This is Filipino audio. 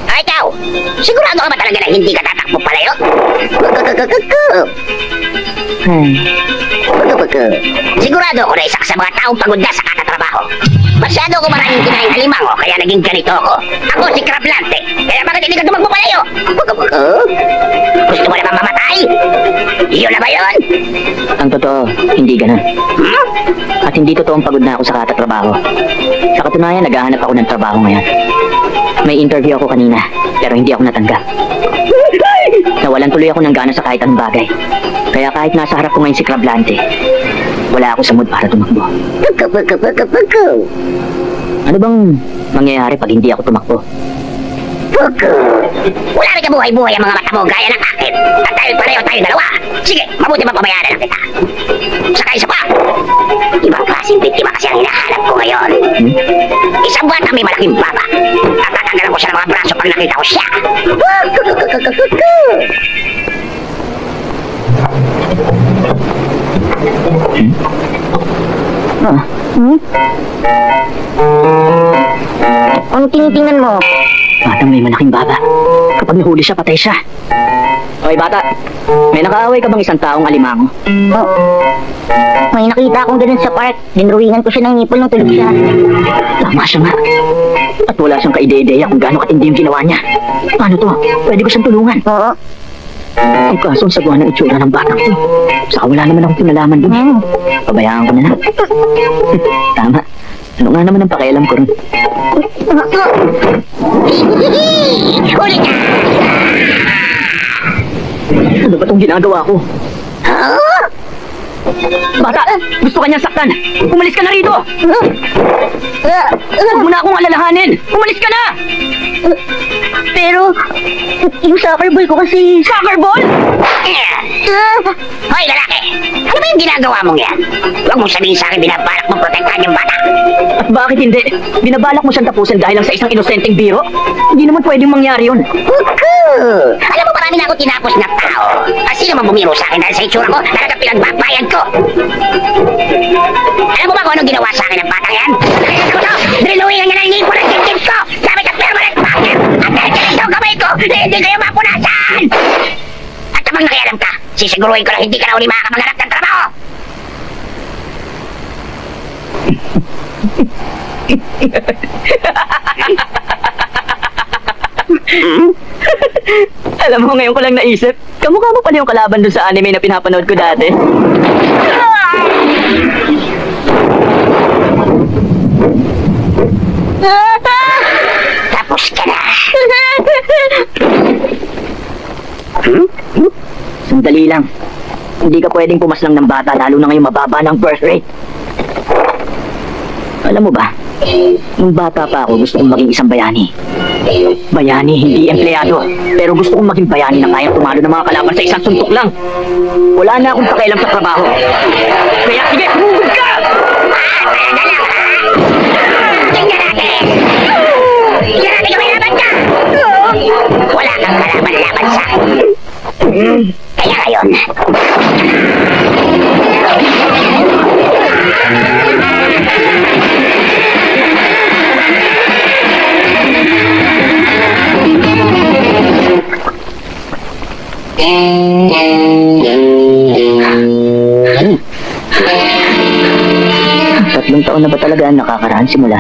Ay, ikaw! Sigurado ka ba talaga na hindi ka tatakbo palayo? Sigurado ako na isa ka sa mga taong pagod na sa kakatrabaho. Masyado ko maraming kinain alimango kaya naging ganito ako. Ako si Crablante. Kaya bakit hindi ka tumakbo palayo? Gusto mo na bang mamatay? Iyon na ba yun? Ang totoo, hindi ganun. At hindi totoong pagod na ako sa katatrabaho. Sa katunayan, naghahanap ako ng trabaho ngayon. May interview ako kanina, pero hindi ako natanggap. Nawalan tuloy ako ng gana sa kahit anong bagay. Kaya kahit nasa harap ko ngayon si Crablante, wala ako sa mood para tumakbo. Ano bang mangyayari pag hindi ako tumakbo? Wala rin kabuhay-buhay ang mga mata mo gaya ng akin. At dahil pareho tayo dalawa, sige, mabuti bang pamayaran lang kita. Saka isa pa, ibang klaseng biktima kasi ang hinahanap ko ngayon. Isang batang may malaking baba. At tatanggalan ko siya ng mga braso pag nakita ko siya. Ano tinitingnan mo? Batang may malaking baba. Kapag nahuli siya, patay siya. Hoy bata, may nakaaway ka bang isang taong alimango? Oh. May nakita akong ganun sa park. Dinruingan ko siya ng nipol nung tulog siya. Tama siya nga. At wala siyang kaide-ideya kung gaano katindi yung ginawa niya. Paano to? Pwede ko siyang tulungan. Oo. Ang kaso ang sagwa ng itsura ng batang to. Saka wala naman akong pinalaman dun. Pabayaan ko na lang. Tama. Ano nga naman ang pakialam ko rin? Huli ka! Ano ba itong ginagawa ko? Bata! Gusto ka niyang saktan! Umalis ka na rito! Huwag mo na akong alalahanin! Umalis ka na! Pero, yung soccer ball ko kasi... Soccer ball? Hoy, lalaki! Ano ba yung ginagawa mong yan? Huwag mong sabihin sa akin binabalak mong protektahan yung bata. At bakit hindi? Binabalak mo siyang tapusin dahil lang sa isang inosenteng biro? Hindi naman pwedeng mangyari yun. Alam mo, marami na ako tinapos na tao. Kasi naman bumiro sa akin dahil sa itsura ko, talagang pinagbabayan ko. Alam mo ba kung anong ginawa sa akin ng batang yan? Nakikita ko to! Driluin ang nalingin ko ng dibdib ko! Sabi ka permanent bagger! At dahil ganito ang kamay ko, na hindi kayo mapunasan! At kapag nakialam ka, sisiguruhin ko na hindi ka na uli makakapaghanap ng trabaho! Alam mo, ngayon ko lang naisip, kamukha mo pala yung kalaban dun sa anime na pinapanood ko dati. Tapos ka na! Sandali lang. Hindi ka pwedeng pumaslang ng bata, lalo na ngayon mababa ng birth rate. Alam mo ba, nung bata pa ako, gusto kong maging isang bayani. Bayani, hindi empleyado. Pero gusto kong maging bayani na kayang tumalo ng mga kalaban sa isang suntok lang. Wala na akong pakialam sa trabaho. Kaya sige, humugod ka! Tingnan natin! Tingnan natin kung may laban ka! Wala kang kalaban-laban sa akin. Kaya ngayon... Tatlong taon na ba talaga ang nakakaraan simula?